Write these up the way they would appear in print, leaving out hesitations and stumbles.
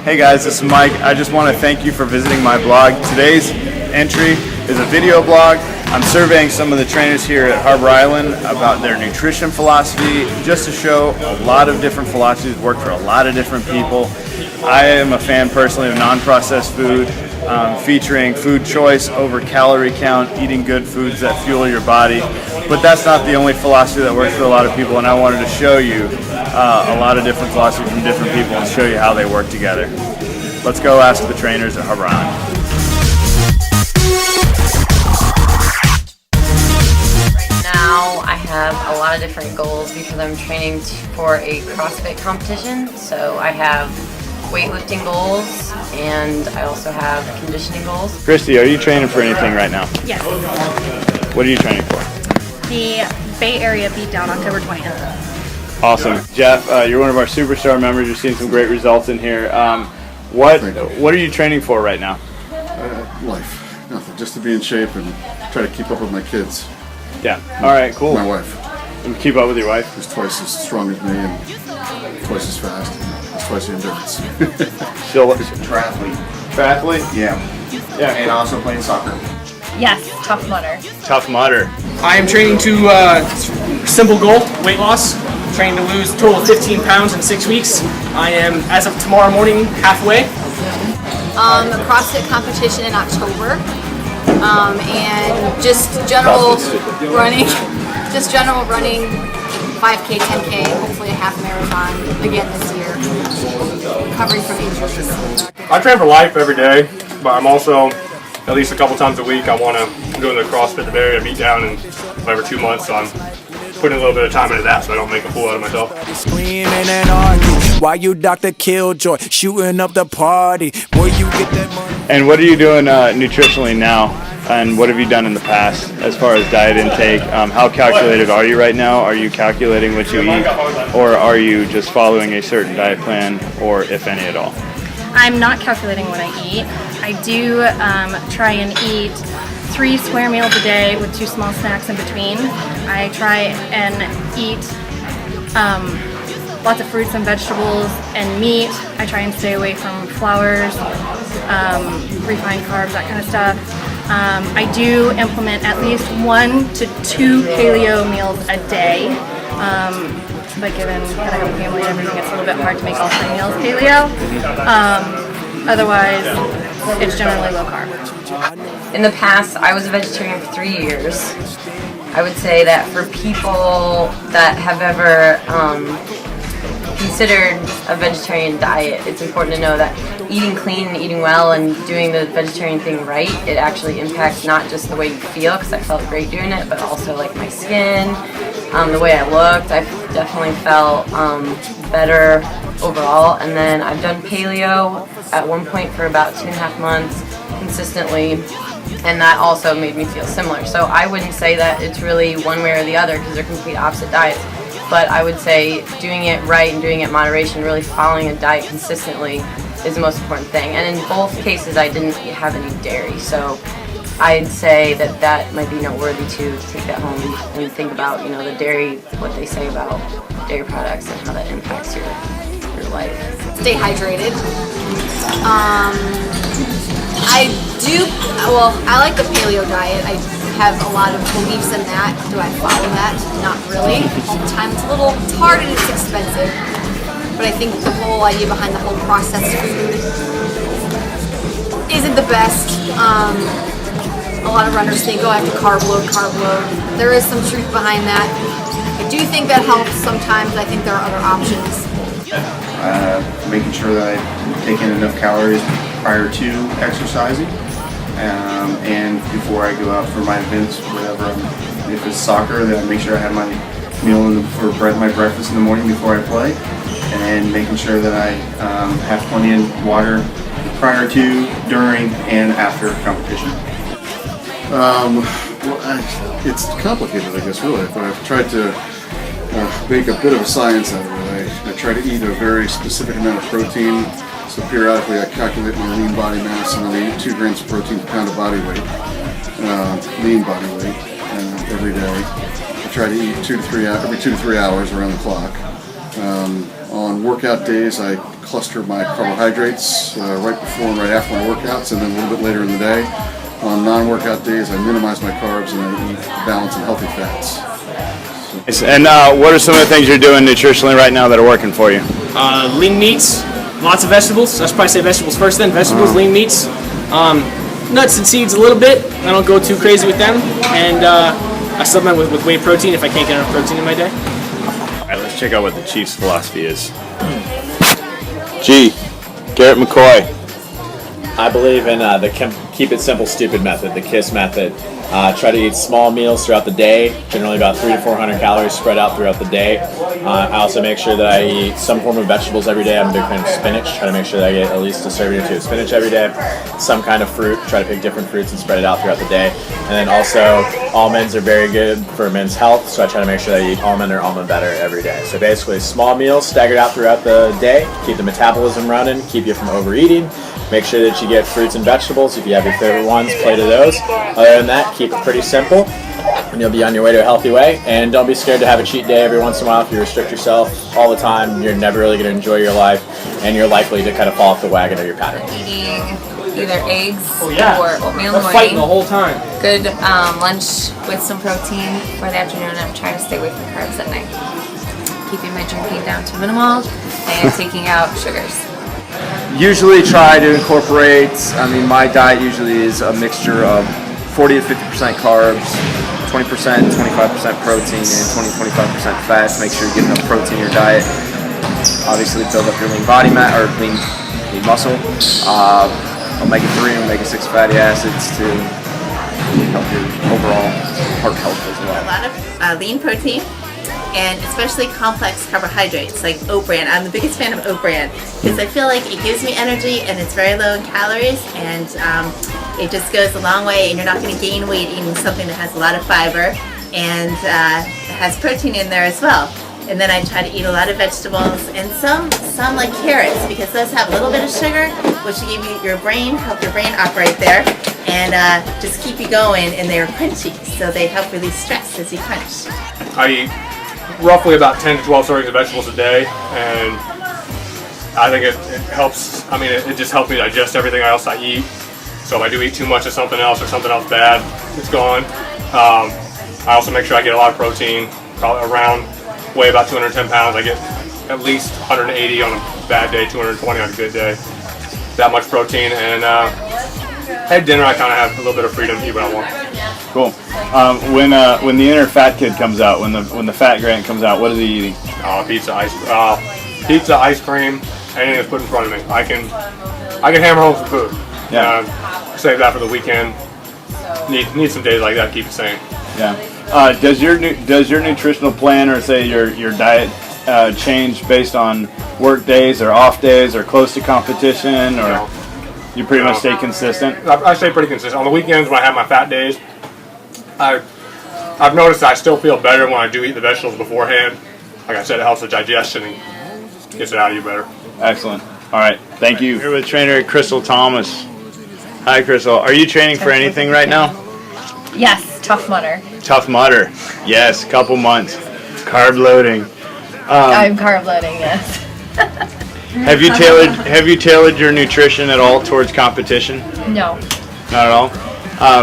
Hey guys, this is Mike. I just want to thank you for visiting my blog. Today's entry is a video blog. I'm surveying some of the trainers here at Harbor Island about their nutrition philosophy, just to show a lot of different philosophies work for a lot of different people. I am a fan personally of non-processed food, featuring food choice over calorie count, eating good foods that fuel your body. But that's not the only philosophy that works for a lot of people, and I wanted to show you a lot of different philosophies from different people and show you how they work together. Let's go ask the trainers at Harbor Island. Right now I have a lot of different goals because I'm training for a CrossFit competition. So I have weightlifting goals and I also have conditioning goals. Christy, are you training for anything right now? Yes. What are you training for? The Bay Area Beatdown, October 20th. Awesome. Jeff, you're one of our superstar members. You're seeing some great results in here. What are you training for right now? Life. Nothing. Just to be in shape and try to keep up with my kids. Yeah. All right, cool. My wife. And keep up with your wife? She's twice as strong as me and twice as fast. And twice the endurance. Triathlete. Triathlete? Yeah. And also playing soccer. Yes, Tough Mudder. Tough Mudder. I am training to simple goal, weight loss. Training to lose a total of 15 pounds in 6 weeks. I am, as of tomorrow morning, halfway. A CrossFit competition in October, and just general running, 5K, 10K, hopefully a half marathon again this year, recovering from injuries. I train for life every day, but I'm also, at least a couple times a week, I want to go to the CrossFit, the Bay Area Beatdown in every 2 months, so I'm putting a little bit of time into that so I don't make a fool out of myself. Screaming and arguing while you Dr. Killjoy shooting up the party. Where you get that money? And what are you doing nutritionally now? And what have you done in the past as far as diet intake? How calculated are you right now? Are you calculating what you eat, or are you just following a certain diet plan, or if any at all? I'm not calculating what I eat. I do try and eat 3 square meals a day with 2 small snacks in between. I try and eat lots of fruits and vegetables and meat. I try and stay away from flours, refined carbs, that kind of stuff. I do implement at least 1 to 2 paleo meals a day. But given that I have a family and everything, it's a little bit hard to make all 3 meals paleo. Otherwise, it's generally low carb. In the past, I was a vegetarian for 3 years. I would say that for people that have ever considered a vegetarian diet, it's important to know that eating clean and eating well and doing the vegetarian thing right, it actually impacts not just the way you feel, because I felt great doing it, but also like my skin, the way I looked. I definitely felt better overall. And then I've done paleo at one point for about 2.5 months consistently, and that also made me feel similar. So I wouldn't say that it's really one way or the other because they're complete opposite diets, but I would say doing it right and doing it in moderation, really following a diet consistently is the most important thing. And in both cases I didn't have any dairy, so I'd say that that might be noteworthy to take that home and think about, the dairy, what they say about dairy products and how that impacts your life. Stay hydrated. I like the paleo diet. I have a lot of beliefs in that. Do I follow that? Not really. All the time. It's hard and it's expensive. But I think the whole idea behind the whole processed food isn't the best. A lot of runners think, I have to carb load. There is some truth behind that. I do think that helps sometimes. I think there are other options. Making sure that I take in enough calories prior to exercising, and before I go out for my events, whatever. If it's soccer, then I make sure I have my meal my breakfast in the morning before I play, and making sure that I have plenty of water prior to, during, and after competition. It's complicated, I guess, really, but I've tried to make a bit of a science out of it. I try to eat a very specific amount of protein, so periodically I calculate my lean body mass, and I eat 2 grams of protein per pound of body weight, lean body weight, every day. I try to eat every 2 to 3 hours around the clock. On workout days, I cluster my carbohydrates right before and right after my workouts, and then a little bit later in the day. On non-workout days, I minimize my carbs and I eat balanced and healthy fats. And what are some of the things you're doing nutritionally right now that are working for you? Lean meats, lots of vegetables. I should probably say vegetables first then. Vegetables, lean meats. Nuts and seeds a little bit. I don't go too crazy with them. And I supplement with whey protein if I can't get enough protein in my day. All right, let's check out what the Chiefs' philosophy is. G. Garrett McCoy. I believe in the keep it simple, stupid method, the KISS method. Try to eat small meals throughout the day, generally about 300 to 400 calories spread out throughout the day. I also make sure that I eat some form of vegetables every day. I'm a big fan of spinach. Try to make sure that I get at least a serving or two of spinach every day. Some kind of fruit. Try to pick different fruits and spread it out throughout the day. And then also, almonds are very good for men's health, so I try to make sure that I eat almond or almond butter every day. So basically, small meals staggered out throughout the day, keep the metabolism running, keep you from overeating. Make sure that you get fruits and vegetables. If you have your favorite ones, plate of those. Other than that, keep it pretty simple, and you'll be on your way to a healthy way. And don't be scared to have a cheat day every once in a while. If you restrict yourself all the time, you're never really going to enjoy your life, and you're likely to kind of fall off the wagon of your pattern. Eating either eggs or oatmeal in the We're fighting the morning. whole time. Good lunch with some protein for the afternoon. I'm trying to stay away from carbs at night. Keeping my drinking down to minimal and taking out sugars. Usually try to incorporate, my diet usually is a mixture of 40 to 50% carbs, 20%, 25% protein, and 20-25% fats. Make sure you get enough protein in your diet. Obviously build up your lean body mass, or lean muscle. Omega-3 and omega-6 fatty acids to help your overall heart health as well. A lot of lean protein, and especially complex carbohydrates like oat bran. I'm the biggest fan of oat bran because I feel like it gives me energy and it's very low in calories, and it just goes a long way, and you're not going to gain weight eating something that has a lot of fiber and it has protein in there as well. And then I try to eat a lot of vegetables and some like carrots, because those have a little bit of sugar, which will give you help your brain operate there, and just keep you going, and they're crunchy, so they help release stress as you crunch. I eat roughly about 10 to 12 servings of vegetables a day, and I think it helps. It just helps me digest everything else I eat. So if I do eat too much of something else or something else bad, it's gone. I also make sure I get a lot of protein, weigh about 210 pounds. I get at least 180 on a bad day, 220 on a good day. That much protein, and at dinner I kind of have a little bit of freedom to eat what I want. Cool. When the inner fat kid comes out, when the fat Grant comes out, what is he eating? Pizza, ice cream, anything that's put in front of me. I can hammer home some food. Yeah. Save that for the weekend. Need some days like that to keep it sane. Yeah. Does your nutritional plan, or say your diet change based on work days or off days or close to competition, or No. you pretty much stay consistent? I stay pretty consistent. On the weekends when I have my fat days, I've noticed that I still feel better when I do eat the vegetables beforehand. Like I said, it helps the digestion and gets it out of you better. Excellent. All right. Thank you. Here with trainer Crystal Thomas. Hi, Crystal. Are you training for anything right now? Yes, Tough Mudder. Tough Mudder. Yes, couple months. Carb loading. I'm carb loading, yes. Have you tailored your nutrition at all towards competition? No. Not at all.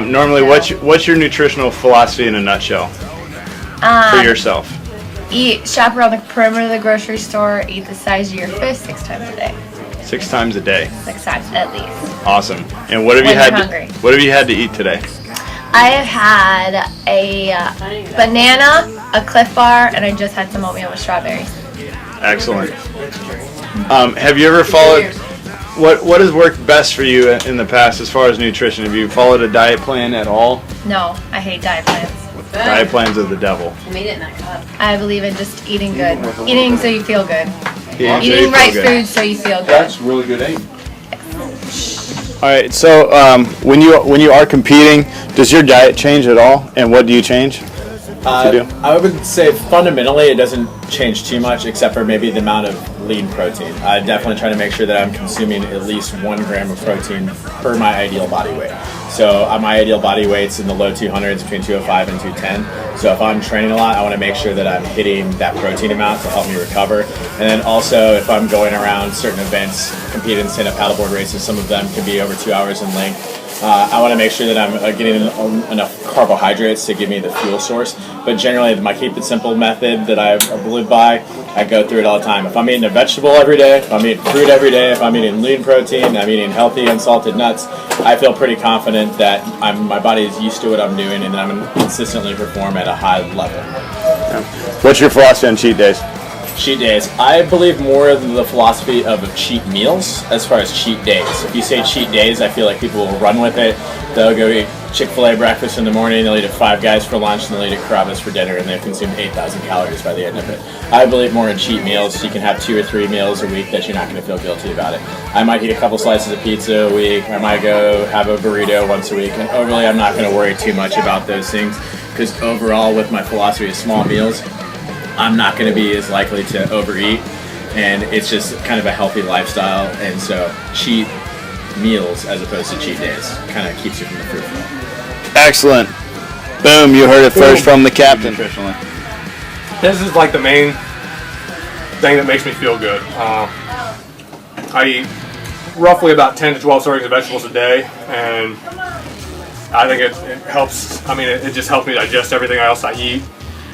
Normally, what's your nutritional philosophy in a nutshell for yourself? Shop around the perimeter of the grocery store, eat the size of your fist 6 times a day. 6 times a day. 6 times at least. Awesome. And what have When you you're had? hungry. What have you had to eat today? I have had a banana, a Cliff Bar, and I just had some oatmeal with strawberries. Excellent. Have you ever followed? What has worked best for you in the past as far as nutrition? Have you followed a diet plan at all? No, I hate diet plans. Diet plans are the devil. I made it in that cup. I believe in just eating good. Eating so you feel good. Yeah, so you Eating feel right good. food so you feel good. That's really good aim. All right. So when you are competing, does your diet change at all? And what do you change? to do? I would say fundamentally it doesn't change too much except for maybe the amount of lean protein. I definitely try to make sure that I'm consuming at least 1 gram of protein per my ideal body weight. So my ideal body weight's in the low 200s, between 205 and 210. So if I'm training a lot, I want to make sure that I'm hitting that protein amount to help me recover. And then also if I'm going around certain events, competing in stand-up paddleboard races, some of them can be over 2 hours in length. I want to make sure that I'm getting enough carbohydrates to give me the fuel source. But generally, my keep it simple method that I live by, I go through it all the time. If I'm eating a vegetable every day, if I'm eating fruit every day, if I'm eating lean protein, I'm eating healthy unsalted nuts, I feel pretty confident that my body is used to what I'm doing and that I'm going to consistently perform at a high level. What's your philosophy on cheat days? Cheat days. I believe more in the philosophy of cheat meals as far as cheat days. If you say cheat days, I feel like people will run with it. They'll go eat Chick-fil-A breakfast in the morning, they'll eat at Five Guys for lunch, and they'll eat at Carrabba's for dinner, and they've consumed 8,000 calories by the end of it. I believe more in cheat meals. You can have 2 or 3 meals a week that you're not going to feel guilty about it. I might eat a couple slices of pizza a week. I might go have a burrito once a week. And overall, I'm not going to worry too much about those things because overall, with my philosophy of small meals, I'm not going to be as likely to overeat, and it's just kind of a healthy lifestyle, and so cheat meals as opposed to cheat days kind of keeps you from the free flow. Excellent. Boom, you heard it first from the captain. This is like the main thing that makes me feel good. I eat roughly about 10 to 12 servings of vegetables a day, and I think it helps. I mean, it just helps me digest everything else I eat.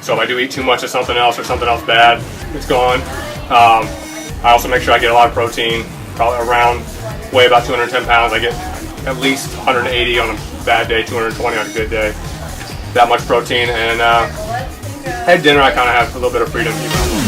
So if I do eat too much of something else or something else bad, it's gone. I also make sure I get a lot of protein, probably weigh about 210 pounds. I get at least 180 on a bad day, 220 on a good day. That much protein, and at dinner I kind of have a little bit of freedom to eat.